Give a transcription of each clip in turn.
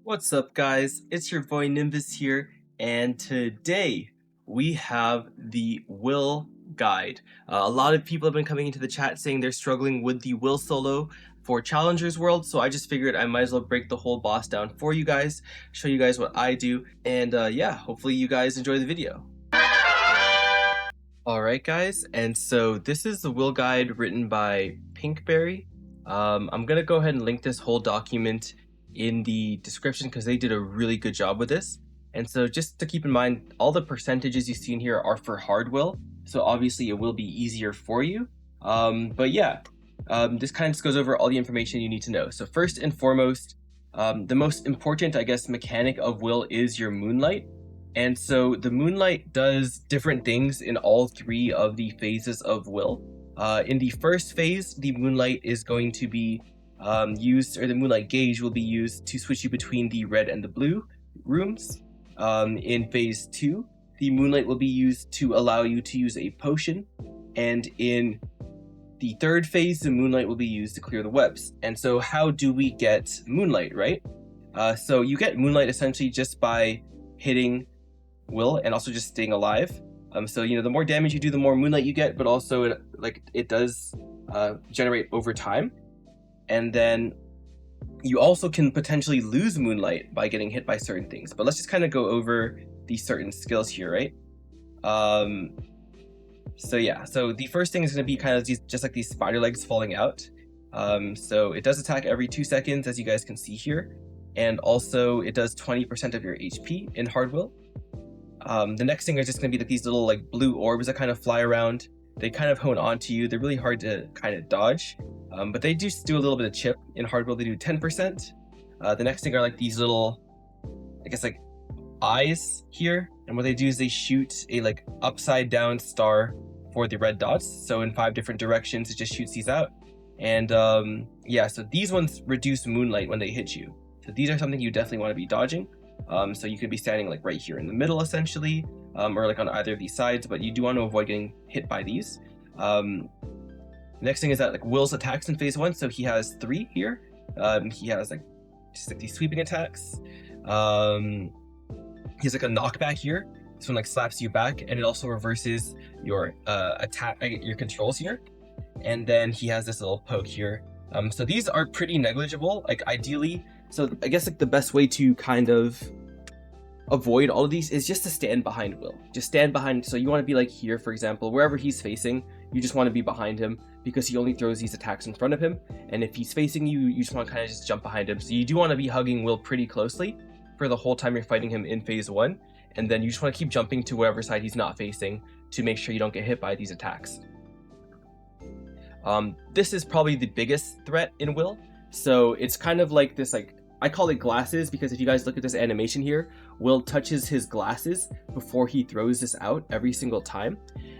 What's up, guys? It's your boy Nimbus here, and today we have the Will Guide. A lot of people have been coming into the chat saying they're struggling with the Will solo for Challengers World, so I just figured I might as well break the whole boss down for you guys, show you guys what I do, and yeah, hopefully you guys enjoy the video. Alright guys, and so this is the Will Guide written by Pinkberry. I'm gonna go ahead and link this whole document in the description because they did a really good job with this. And so just to keep in mind, all the percentages you see in here are for hard will, so obviously it will be easier for you. But yeah, this kind of just goes over all the information you need to know. So first and foremost, the most important, I guess, mechanic of will is your moonlight. And so the moonlight does different things in all three of the phases of will. In the first phase, the moonlight is going to be used, or the moonlight gauge will be used to switch you between the red and the blue rooms. In phase 2, the moonlight will be used to allow you to use a potion. And in the third phase, the moonlight will be used to clear the webs. And so how do we get moonlight, right? So you get moonlight essentially just by hitting will and also just staying alive. So the more damage you do, the more moonlight you get, but also it does generate over time. And then you also can potentially lose moonlight by getting hit by certain things. But let's just kind of go over these certain skills here, right? So yeah, so the first thing is going to be kind of just like these spider legs falling out. So it does attack every 2 seconds, as you guys can see here. And also it does 20% of your HP in hard will. The next thing is just going to be like these little like blue orbs that kind of fly around. They kind of hone onto you. They're really hard to kind of dodge, but they just do a little bit of chip. In hard will, they do 10%. The next thing are like these little, I guess like eyes here, and what they do is they shoot a like upside down star for the red dots. So in 5 different directions, it just shoots these out. And yeah, so these ones reduce moonlight when they hit you. So these are something you definitely want to be dodging. So you could be standing like right here in the middle essentially, or like on either of these sides, but you do want to avoid getting hit by these. Next thing is that like Will's attacks in phase 1, so he has 3 here. He has like just like these sweeping attacks. He has like a knockback here. This one like slaps you back, and it also reverses your attack, your controls here. And then he has this little poke here. So these are pretty negligible, like ideally. So I guess like the best way to kind of avoid all of these is just to stand behind Will. Just stand behind. So you want to be like here, for example, wherever he's facing, you just want to be behind him because he only throws these attacks in front of him. And if he's facing you, you just want to kind of just jump behind him. So you do want to be hugging Will pretty closely for the whole time you're fighting him in phase 1. And then you just want to keep jumping to whatever side he's not facing to make sure you don't get hit by these attacks. This is probably the biggest threat in Will. So it's kind of like this, like, I call it glasses because if you guys look at this animation here, Will touches his glasses before he throws this out every single time.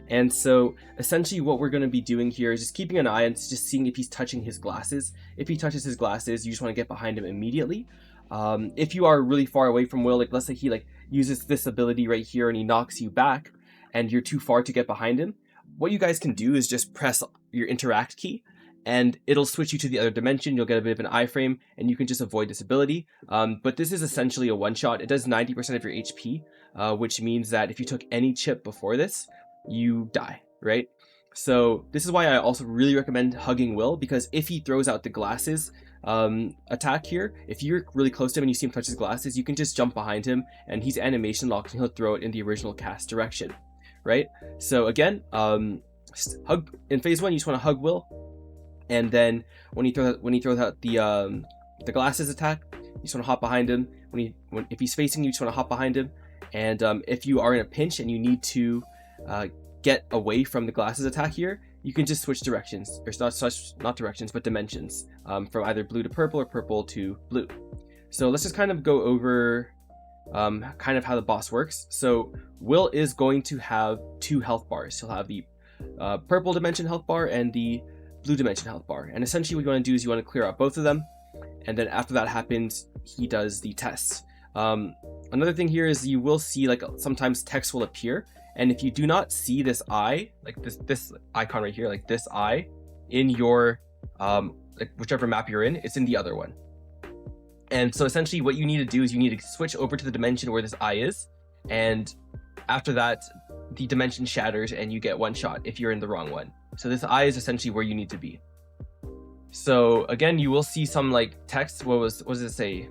And so essentially what we're going to be doing here is just keeping an eye on just seeing if he's touching his glasses. If he touches his glasses, you just want to get behind him immediately. If you are really far away from Will, like let's say he like uses this ability right here and he knocks you back and you're too far to get behind him, what you guys can do is just press your interact key and it'll switch you to the other dimension. You'll get a bit of an iframe and you can just avoid this ability. But this is essentially a one-shot. It does 90% of your HP, which means that if you took any chip before this, you die, right? So this is why I also really recommend hugging Will, because if he throws out the glasses attack here, if you're really close to him and you see him touch his glasses, you can just jump behind him and he's animation locked and he'll throw it in the original cast direction, right? So again, hug in phase 1, you just want to hug Will. And then when he throws out the glasses attack, you just want to hop behind him. If he's facing you, just want to hop behind him. And if you are in a pinch and you need to get away from the glasses attack here, you can just switch directions, or not directions, but dimensions, from either blue to purple or purple to blue. So let's just kind of go over kind of how the boss works. So Will is going to have 2 health bars. He'll have the purple dimension health bar and the blue dimension health bar, and essentially what you want to do is you want to clear out both of them, and then after that happens, he does the tests. Another thing here is you will see like sometimes text will appear, and if you do not see this eye, like this icon right here, like this eye in your like whichever map you're in, it's in the other one. And so essentially what you need to do is you need to switch over to the dimension where this eye is, and after that, the dimension shatters and you get one shot if you're in the wrong one. So this eye is essentially where you need to be. So again, you will see some like text. What does it say?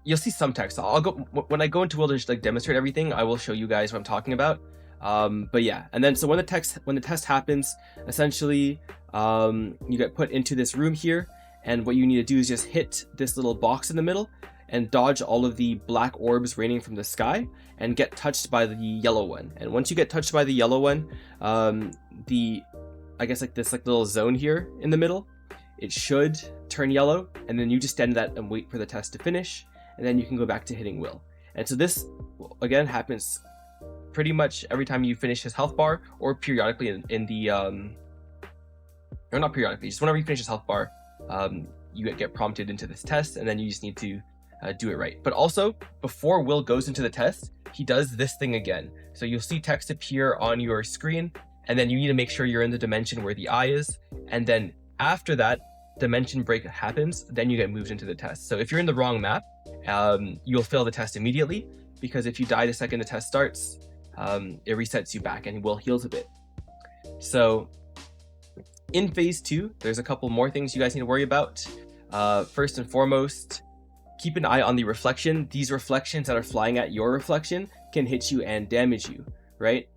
You'll see some text. I'll go when I go into Will to like demonstrate everything. I will show you guys what I'm talking about. But yeah, and then so when the test happens, essentially, you get put into this room here, and what you need to do is just hit this little box in the middle and dodge all of the black orbs raining from the sky and get touched by the yellow one. And once you get touched by the yellow one, I guess like this like little zone here in the middle, it should turn yellow, and then you just stand that and wait for the test to finish, and then you can go back to hitting Will. And so this again happens pretty much every time you finish his health bar, or periodically in the or not periodically, just whenever you finish his health bar, you get prompted into this test, and then you just need to do it right. But also, before Will goes into the test, he does this thing again. So you'll see text appear on your screen, and then you need to make sure you're in the dimension where the eye is, and then after that dimension break happens, then you get moved into the test. So if you're in the wrong map, you'll fail the test immediately, because if you die the second the test starts, it resets you back and Will heals a bit. So in phase 2, there's a couple more things you guys need to worry about. First and foremost, keep an eye on the reflection. These reflections that are flying at your reflection can hit you and damage you, right?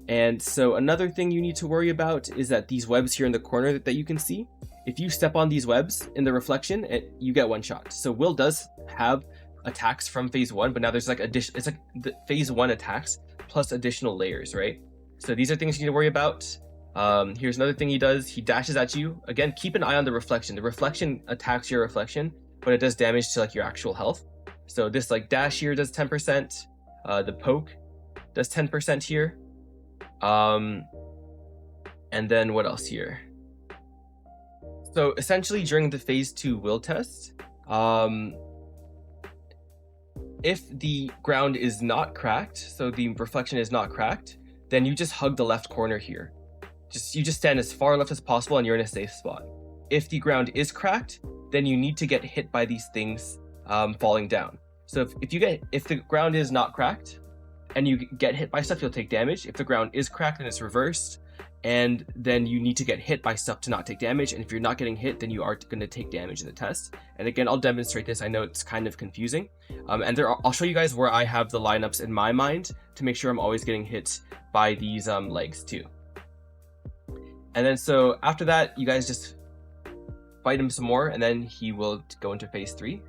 And so another thing you need to worry about is that these webs here in the corner that you can see, if you step on these webs in the reflection, you get one shot. So Will does have attacks from phase 1, but now there's like it's like the phase 1 attacks plus additional layers, right? So these are things you need to worry about. Here's another thing he does. He dashes at you. Again, keep an eye on the reflection. The reflection attacks your reflection, but it does damage to like your actual health. So this like dash here does 10%. The poke does 10% here. And then what else here? So essentially during the phase 2 Will test, if the ground is not cracked, so the reflection is not cracked, then you just hug the left corner here. You just stand as far left as possible and you're in a safe spot. If the ground is cracked, then you need to get hit by these things falling down. So if the ground is not cracked and you get hit by stuff, you'll take damage. If the ground is cracked, then it's reversed, and then you need to get hit by stuff to not take damage. And if you're not getting hit, then you are going to take damage in the test. And again, I'll demonstrate this. I know it's kind of confusing, and I'll show you guys where I have the lineups in my mind to make sure I'm always getting hit by these legs too. And then so after that, you guys just fight him some more, and then he will go into phase 3.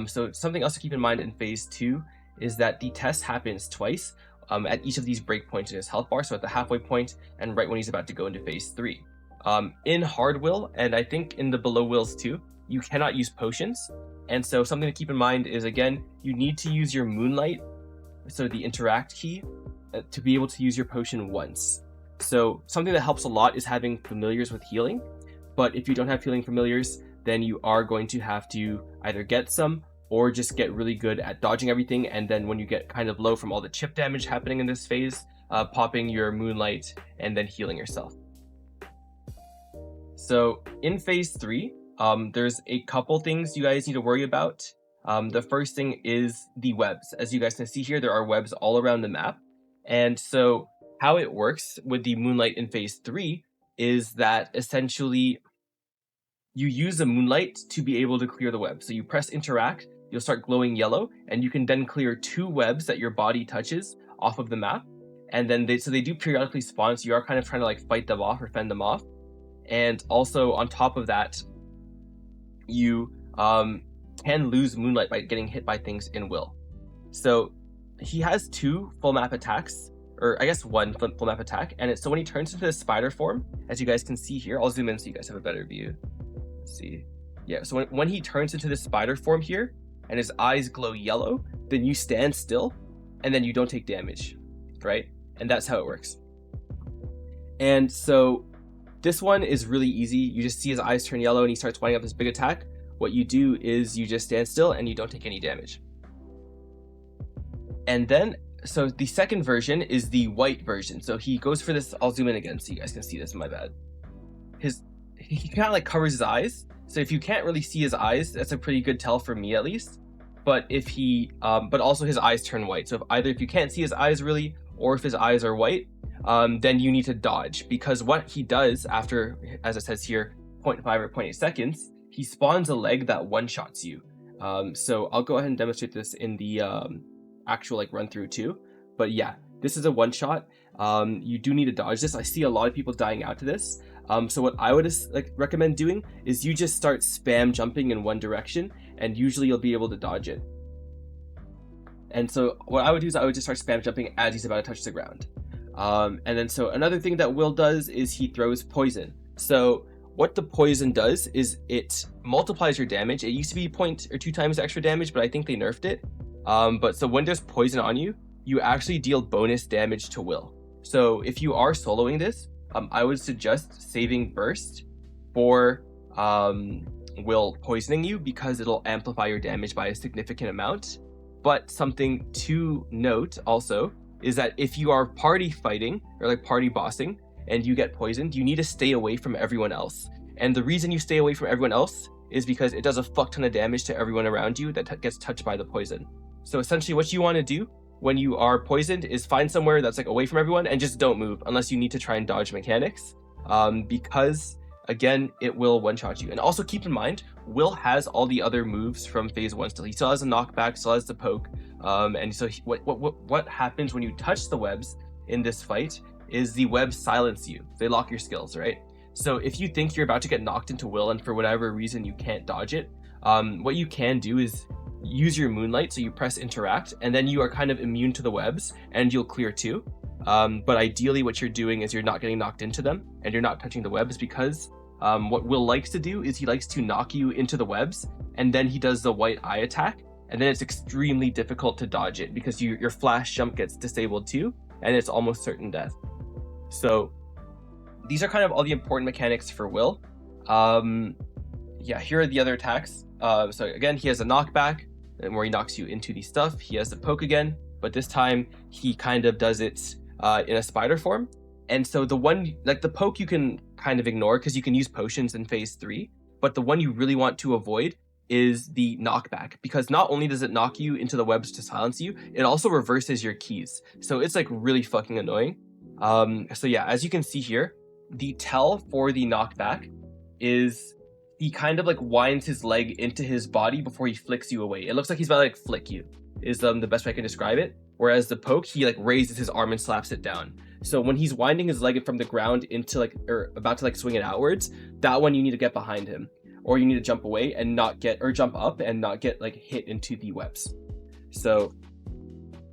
So something else to keep in mind in phase 2 is that the test happens twice at each of these breakpoints in his health bar. So at the halfway point and right when he's about to go into phase 3. In hard Will, and I think in the below Wills too, you cannot use potions. And so something to keep in mind is, again, you need to use your moonlight, so the interact key, to be able to use your potion once. So something that helps a lot is having familiars with healing, but if you don't have healing familiars, then you are going to have to either get some or just get really good at dodging everything, and then when you get kind of low from all the chip damage happening in this phase, popping your moonlight and then healing yourself. So in phase 3, there's a couple things you guys need to worry about. The first thing is the webs. As you guys can see here, there are webs all around the map. And so how it works with the moonlight in phase 3 is that essentially you use the moonlight to be able to clear the web. So you press interact, you'll start glowing yellow, and you can then clear 2 webs that your body touches off of the map. And then they do periodically spawn, so you are kind of trying to like fight them off or fend them off. And also on top of that, you can lose moonlight by getting hit by things in Will. So he has 2 full map attacks, or I guess 1 full map attack, and so when he turns into the spider form, as you guys can see here, I'll zoom in so you guys have a better view. Let's see. Yeah, so when he turns into the spider form here, and his eyes glow yellow, then you stand still, and then you don't take damage, right? And that's how it works. And so this one is really easy. You just see his eyes turn yellow and he starts winding up this big attack. What you do is you just stand still and you don't take any damage. And then, so the second version is the white version. So he goes for this, I'll zoom in again so you guys can see this, my bad. He kind of like covers his eyes, So if you can't really see his eyes, that's a pretty good tell for me at least. But if he, but also his eyes turn white. So if you can't see his eyes really, or if his eyes are white, then you need to dodge, because what he does after, as it says here, 0.5 or 0.8 seconds, he spawns a leg that one-shots you. So I'll go ahead and demonstrate this in the actual like run through too. But yeah, this is a one-shot. You do need to dodge this. I see a lot of people dying out to this. So what I would recommend doing is you just start spam jumping in one direction, and usually you'll be able to dodge it. And so what I would do is I would just start spam jumping as he's about to touch the ground. And then so another thing that Will does is he throws poison. So what the poison does is it multiplies your damage. It used to be 2 times extra damage, but I think they nerfed it. But so when there's poison on you, you actually deal bonus damage to Will. So if you are soloing this, I would suggest saving burst for Will poisoning you, because it'll amplify your damage by a significant amount. But something to note also is that if you are party fighting or like party bossing and you get poisoned, you need to stay away from everyone else. And the reason you stay away from everyone else is because it does a fuck ton of damage to everyone around you that gets touched by the poison. So essentially what you want to do when you are poisoned is find somewhere that's like away from everyone and just don't move unless you need to try and dodge mechanics, because again, it will one-shot you. And also keep in mind, Will has all the other moves from phase 1 still. He still has a knockback, still has the poke, and so what happens when you touch the webs in this fight is the webs silence you. They lock your skills, right? So if you think you're about to get knocked into Will and for whatever reason you can't dodge it, what you can do is use your moonlight. So you press interact, and then you are kind of immune to the webs and you'll clear too. But ideally what you're doing is you're not getting knocked into them and you're not touching the webs, because what Will likes to do is he likes to knock you into the webs, and then he does the white eye attack, and then it's extremely difficult to dodge it because your flash jump gets disabled too, and it's almost certain death. So these are kind of all the important mechanics for Will. Yeah, here are the other attacks. So again, he has a knockback, and where he knocks you into the stuff. He has the poke again, but this time he kind of does it in a spider form. And so the one, like the poke, you can kind of ignore because you can use potions in phase 3, but the one you really want to avoid is the knockback, because not only does it knock you into the webs to silence you, it also reverses your keys. So it's like really fucking annoying. So yeah, as you can see here, the tell for the knockback is he kind of like winds his leg into his body before he flicks you away. It looks like he's about to like flick you, is the best way I can describe it. Whereas the poke, he like raises his arm and slaps it down. So when he's winding his leg from the ground into like, or about to like swing it outwards, that one you need to get behind him, or you need to jump away and not get, or jump up and not get like hit into the webs. So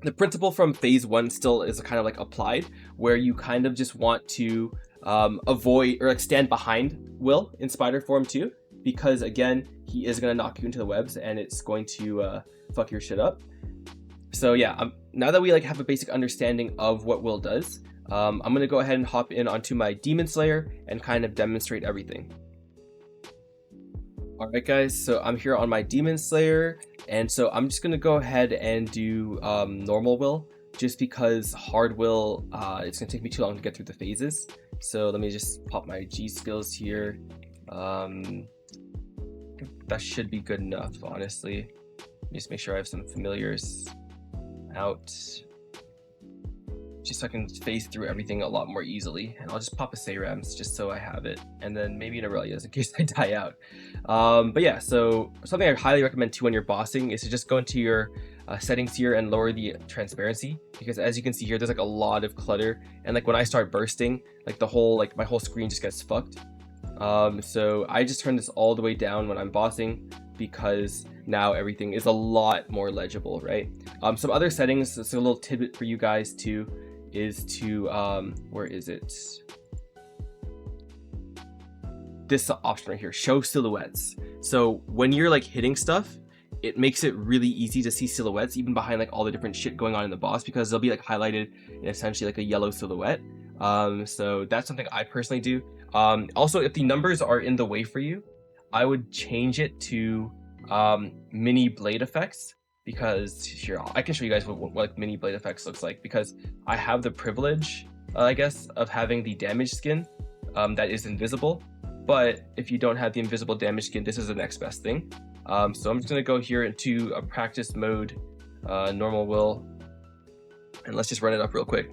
the principle from phase 1 still is kind of like applied, where you kind of just want to avoid or like stand behind Will in spider form too, because again, he is going to knock you into the webs and it's going to fuck your shit up. So yeah, now that we like have a basic understanding of what Will does, I'm going to go ahead and hop in onto my Demon Slayer and kind of demonstrate everything. Alright guys, so I'm here on my Demon Slayer, and so I'm just going to go ahead and do normal Will, just because hard Will, it's going to take me too long to get through the phases. So let me just pop my G skills here. That should be good enough, honestly. Just make sure I have some familiars out, just so I can phase through everything a lot more easily. And I'll just pop a Sayrams just so I have it, and then maybe an Aurelia's in case I die out. But yeah, so something I highly recommend too when you're bossing is to just go into your settings here and lower the transparency, because as you can see here, there's like a lot of clutter, and like when I start bursting, like my whole screen just gets fucked. So I just turn this all the way down when I'm bossing, because now everything is a lot more legible, right? Some other settings, so a little tidbit for you guys too, is to, where is it? This option right here, show silhouettes. So when you're like hitting stuff, it makes it really easy to see silhouettes even behind like all the different shit going on in the boss, because they'll be like highlighted in essentially like a yellow silhouette. So that's something I personally do. Also, if the numbers are in the way for you, I would change it to mini blade effects, because here I can show you guys what like mini blade effects looks like, because I have the privilege, I guess, of having the damage skin that is invisible, but if you don't have the invisible damage skin, this is the next best thing. So I'm just gonna go here into a practice mode, normal Will, and let's just run it up real quick.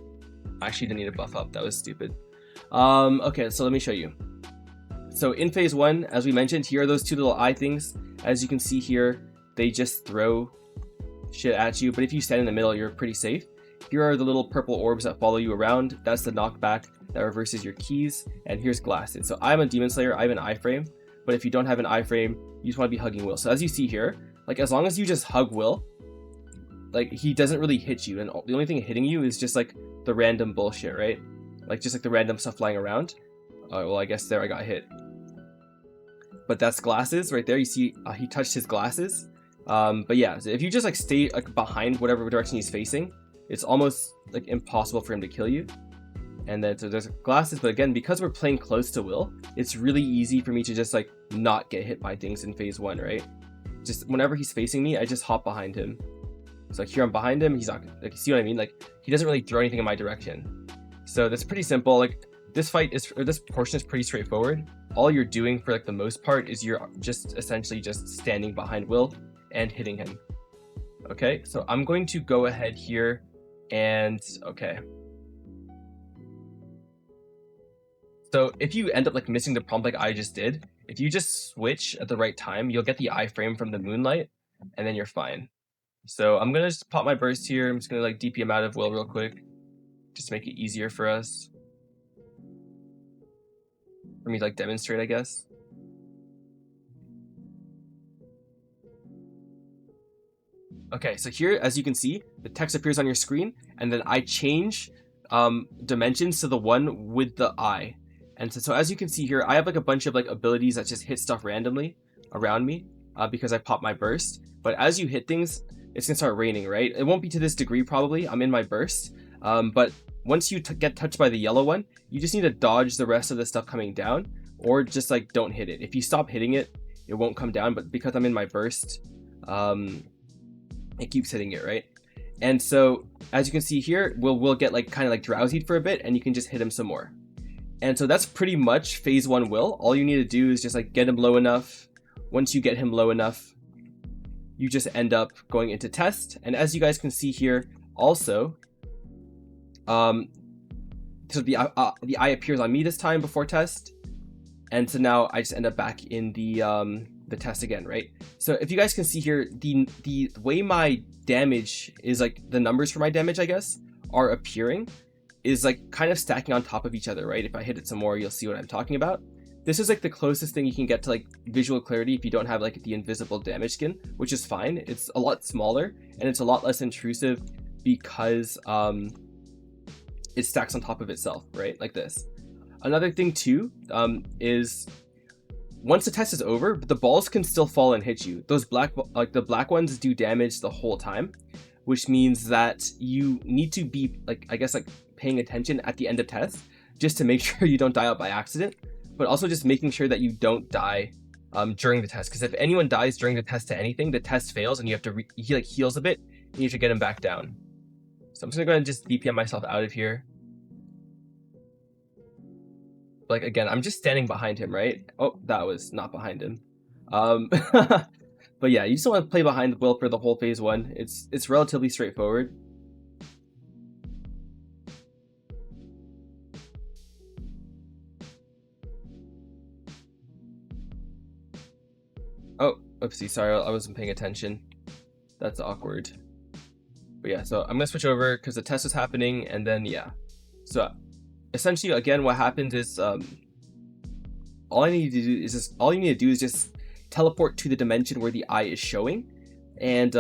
I actually didn't need to buff up, that was stupid. Okay, so let me show you. So in phase 1, as we mentioned, here are those two little eye things. As you can see here, they just throw shit at you, but if you stand in the middle, you're pretty safe. Here are the little purple orbs that follow you around. That's the knockback that reverses your keys, and here's glasses. So I'm a Demon Slayer, I have an iframe, but if you don't have an iframe, you just want to be hugging Will. So as you see here, like as long as you just hug Will, like he doesn't really hit you, and the only thing hitting you is just like the random bullshit, right? Like just like the random stuff flying around. Well, I guess there I got hit. But that's glasses right there. You see he touched his glasses. But yeah, so if you just like stay like behind whatever direction he's facing, it's almost like impossible for him to kill you. And then so there's glasses, but again, because we're playing close to Will, it's really easy for me to just like not get hit by things in phase 1, right? Just whenever he's facing me, I just hop behind him. So like here I'm behind him, he's not like, you see what I mean? Like he doesn't really throw anything in my direction. So that's pretty simple. Like this fight is, or this portion is pretty straightforward. All you're doing for like the most part is you're just essentially just standing behind Will and hitting him. Okay, so I'm going to go ahead here and okay. So if you end up like missing the prompt like I just did, if you just switch at the right time, you'll get the iframe from the moonlight, and then you're fine. So I'm gonna just pop my burst here. I'm just gonna like DP him out of Will real quick, just to make it easier for us. For me to like demonstrate, I guess. Okay, so here, as you can see, the text appears on your screen, and then I change dimensions to the one with the eye. And so as you can see here, I have like a bunch of like abilities that just hit stuff randomly around me because I popped my burst. But as you hit things, it's gonna start raining, right? It won't be to this degree probably. I'm in my burst, but once you get touched by the yellow one, you just need to dodge the rest of the stuff coming down, or just like don't hit it. If you stop hitting it, it won't come down. But because I'm in my burst, it keeps hitting it, right? And so as you can see here, we'll get like kind of like drowsied for a bit, and you can just hit him some more. And so that's pretty much phase 1 Will. All you need to do is just like get him low enough. Once you get him low enough, you just end up going into test. And as you guys can see here, also, so the eye appears on me this time before test, and so now I just end up back in the test again, right? So if you guys can see here, the way my damage is like the numbers for my damage, I guess, are appearing is like kind of stacking on top of each other, right? If I hit it some more, you'll see what I'm talking about. This is like the closest thing you can get to like visual clarity if you don't have like the invisible damage skin, which is fine. It's a lot smaller and it's a lot less intrusive because it stacks on top of itself, right? Like this. Another thing too is once the test is over, the balls can still fall and hit you. Those the black ones do damage the whole time, which means that you need to be like, I guess, like paying attention at the end of test just to make sure you don't die out by accident, but also just making sure that you don't die during the test. Because if anyone dies during the test to anything, the test fails and you have to he like heals a bit and you have to get him back down. So I'm just gonna go ahead and just DPM myself out of here. Like again, I'm just standing behind him, right? Oh, that was not behind him. But yeah, you just want to play behind Will for the whole phase 1. It's relatively straightforward. Oh, oopsie, sorry, I wasn't paying attention. That's awkward. But yeah, so I'm gonna switch over because the test is happening, and then yeah. So essentially, again, what happens is all you need to do is just teleport to the dimension where the eye is showing. And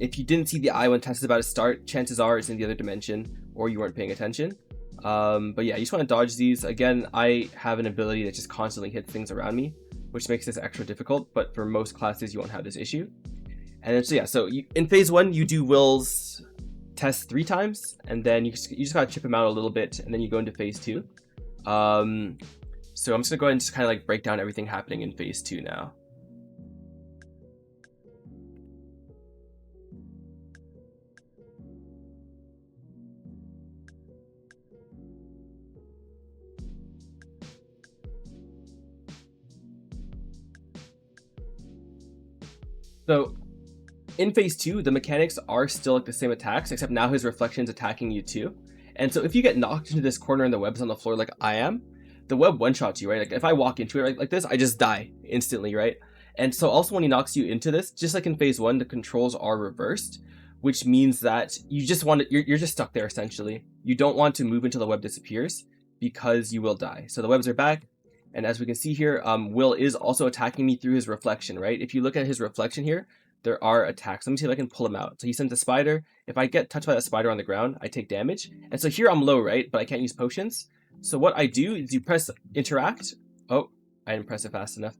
if you didn't see the eye when test is about to start, chances are it's in the other dimension or you weren't paying attention. But yeah, you just want to dodge these. Again, I have an ability that just constantly hits things around me, which makes this extra difficult, but for most classes you won't have this issue. And then, so yeah, so in phase 1 you do Will's test 3 times, and then you just gotta chip him out a little bit, and then you go into phase 2. So I'm just gonna go ahead and just kind of like break down everything happening in phase 2 now. So in phase 2, the mechanics are still like the same attacks, except now his reflection's attacking you too. And so if you get knocked into this corner and the web's on the floor like I am, the web one-shots you, right? Like if I walk into it like this, I just die instantly, right? And so also when he knocks you into this, just like in phase 1, the controls are reversed, which means that you just want to, you're just stuck there essentially. You don't want to move until the web disappears because you will die. So the webs are back. And as we can see here, Will is also attacking me through his reflection, right? If you look at his reflection here, there are attacks. Let me see if I can pull him out. So he sends a spider. If I get touched by that spider on the ground, I take damage. And so here I'm low, right? But I can't use potions. So what I do is you press interact. Oh, I didn't press it fast enough.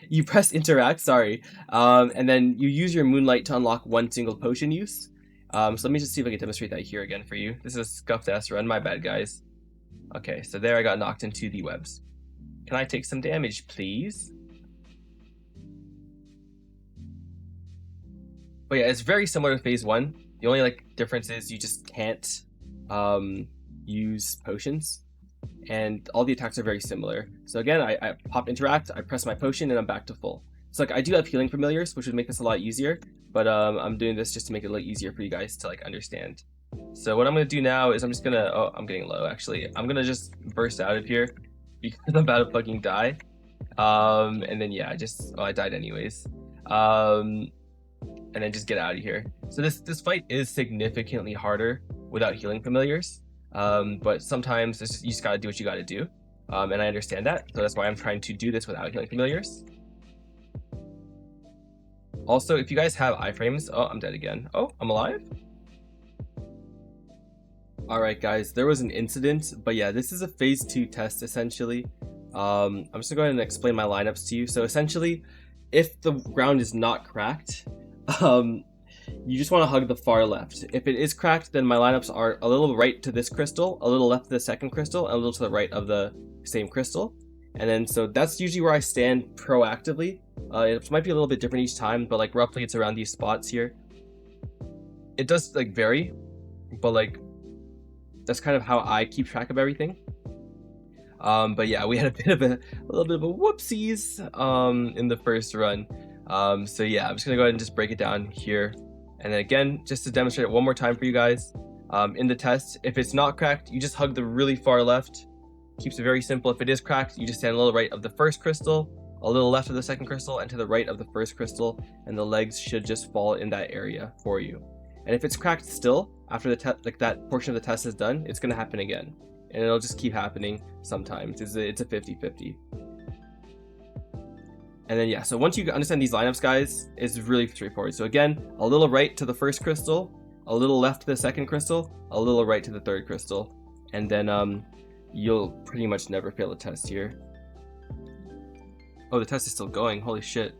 You press interact, sorry. And then you use your moonlight to unlock one single potion use. So let me just see if I can demonstrate that here again for you. This is a scuffed ass run, my bad guys. Okay, so there I got knocked into the webs. Can I take some damage, please? But yeah, it's very similar to phase 1. The only like difference is you just can't use potions, and all the attacks are very similar. So again, I pop interact, I press my potion, and I'm back to full. So like I do have healing familiars, which would make this a lot easier, but I'm doing this just to make it a little easier for you guys to like understand. So what I'm gonna do now is I'm just gonna, oh, I'm getting low actually. I'm gonna just burst out of here because I'm about to fucking die. And then yeah, I died anyways. And then just get out of here. So this fight is significantly harder without healing familiars, but sometimes you just gotta do what you gotta do, and I understand that, so that's why I'm trying to do this without healing familiars. Also, if you guys have iframes, oh, I'm dead again. Oh, I'm alive? Alright guys, there was an incident, but yeah, this is a phase 2 test essentially. I'm just gonna go ahead and explain my lineups to you. So essentially, if the ground is not cracked, you just want to hug the far left. If it is cracked, then my lineups are a little right to this crystal, a little left to the second crystal, and a little to the right of the same crystal. And then so that's usually where I stand proactively. It might be a little bit different each time, but like roughly it's around these spots here. It does like vary, but like that's kind of how I keep track of everything. But yeah, we had a little bit of a whoopsies in the first run. So yeah, I'm just gonna go ahead and just break it down here. And then again, just to demonstrate it one more time for you guys, in the test, if it's not cracked, you just hug the really far left. Keeps it very simple. If it is cracked, you just stand a little right of the first crystal, a little left of the second crystal, and to the right of the first crystal, and the legs should just fall in that area for you. And if it's cracked still, after the test, like that portion of the test is done, it's gonna happen again. And it'll just keep happening sometimes. It's a 50-50. And then yeah, so once you understand these lineups, guys, it's really straightforward. So again, a little right to the first crystal, a little left to the second crystal, a little right to the third crystal, and then you'll pretty much never fail a test here. Oh, the test is still going. Holy shit.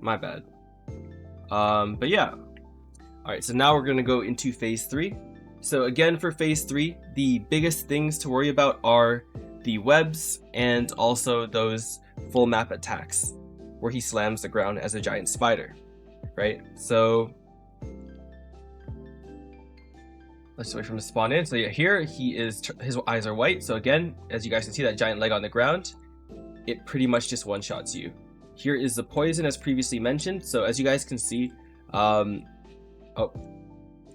My bad. But yeah. Alright, so now we're gonna go into phase 3. So again, for phase 3, the biggest things to worry about are the webs and also those full map attacks where he slams the ground as a giant spider, right? So let's wait for him to spawn in. So yeah, here he is, his eyes are white. So again, as you guys can see, that giant leg on the ground, it pretty much just one-shots you. Here is the poison as previously mentioned. So as you guys can see,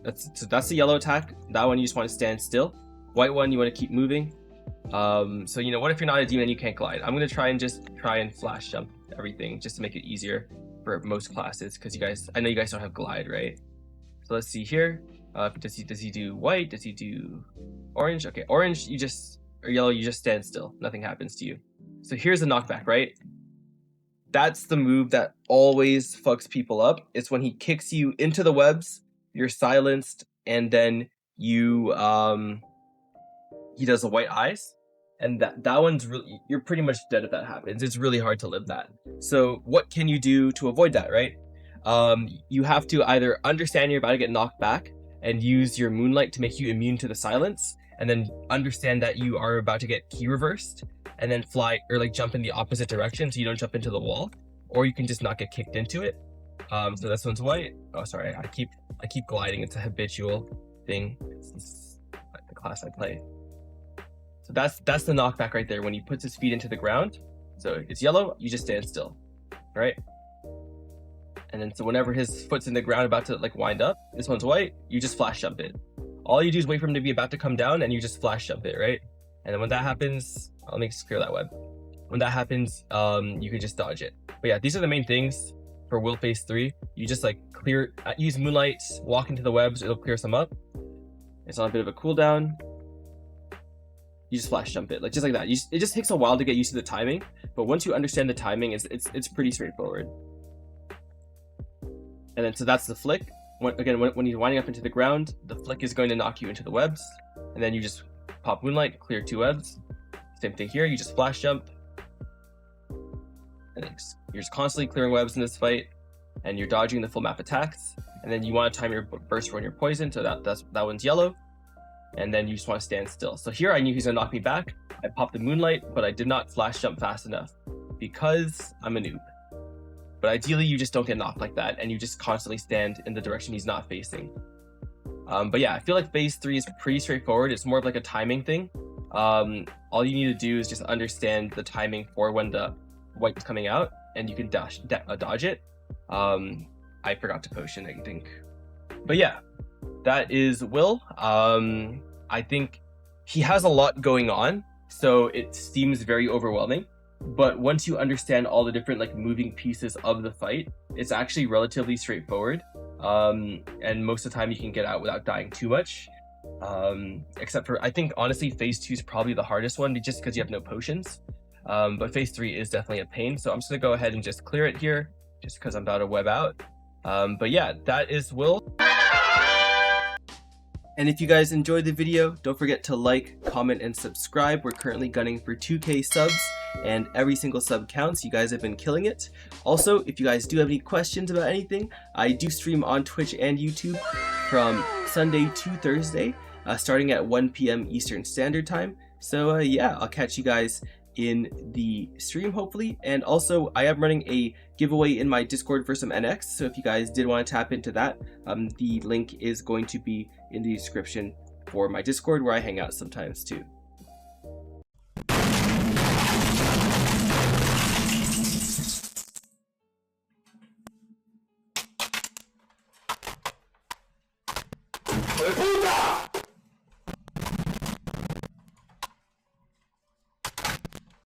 that's the yellow attack. That one you just want to stand still. White one you want to keep moving. So you know, what if you're not a demon and you can't glide? I'm gonna try and flash jump everything just to make it easier for most classes, because I know you guys don't have glide, right? So let's see here. Does he do white? Does he do orange? Okay, orange or yellow, you just stand still. Nothing happens to you. So here's the knockback, right? That's the move that always fucks people up. It's when he kicks you into the webs, you're silenced, and then you he does the white eyes, and that one's really, you're pretty much dead if that happens. It's really hard to live that. So what can you do to avoid that, right? You have to either understand you're about to get knocked back and use your moonlight to make you immune to the silence, and then understand that you are about to get key reversed, and then fly or like jump in the opposite direction so you don't jump into the wall, or you can just not get kicked into it. So this one's white. Oh, sorry, I keep gliding. It's a habitual thing. It's the class I play. So that's the knockback right there when he puts his feet into the ground. So it's yellow, you just stand still, right? And then so whenever his foot's in the ground about to like wind up, this one's white, you just flash jump it. All you do is wait for him to be about to come down and you just flash jump it, right? And then when that happens, let me just clear that web. When that happens, you can just dodge it. But yeah, these are the main things for Will phase 3. You just like clear, use Moonlight, walk into the webs, it'll clear some up. It's on a bit of a cooldown. You just flash jump it, like just like that. It just takes a while to get used to the timing, but once you understand the timing, it's pretty straightforward. And then so that's the flick. When you're winding up into the ground, the flick is going to knock you into the webs, and then you just pop Moonlight, clear 2 webs. Same thing here, you just flash jump, and then you're just constantly clearing webs in this fight, and you're dodging the full map attacks. And then you want to time your burst when you're poisoned, so that one's yellow. And then you just want to stand still. So here I knew he's gonna knock me back. I popped the Moonlight, but I did not flash jump fast enough because I'm a noob. But ideally you just don't get knocked like that, and you just constantly stand in the direction he's not facing. But yeah, I feel like phase 3 is pretty straightforward. It's more of like a timing thing. All you need to do is just understand the timing for when the white is coming out, and you can dodge it. I forgot to potion, I think. But yeah, that is Will. I think he has a lot going on, so it seems very overwhelming. But once you understand all the different like moving pieces of the fight, it's actually relatively straightforward. And most of the time you can get out without dying too much. Except for, I think honestly, phase 2 is probably the hardest one just because you have no potions. But phase 3 is definitely a pain. So I'm just gonna go ahead and just clear it here, just because I'm about to web out. But yeah, that is Will. And if you guys enjoyed the video, don't forget to like, comment, and subscribe. We're currently gunning for 2K subs, and every single sub counts. You guys have been killing it. Also, if you guys do have any questions about anything, I do stream on Twitch and YouTube from Sunday to Thursday, starting at 1 p.m. Eastern Standard Time. So yeah, I'll catch you guys in the stream hopefully. And also I am running a giveaway in my Discord for some NX, so if you guys did want to tap into that, the link is going to be in the description for my Discord, where I hang out sometimes too. ¡Puta!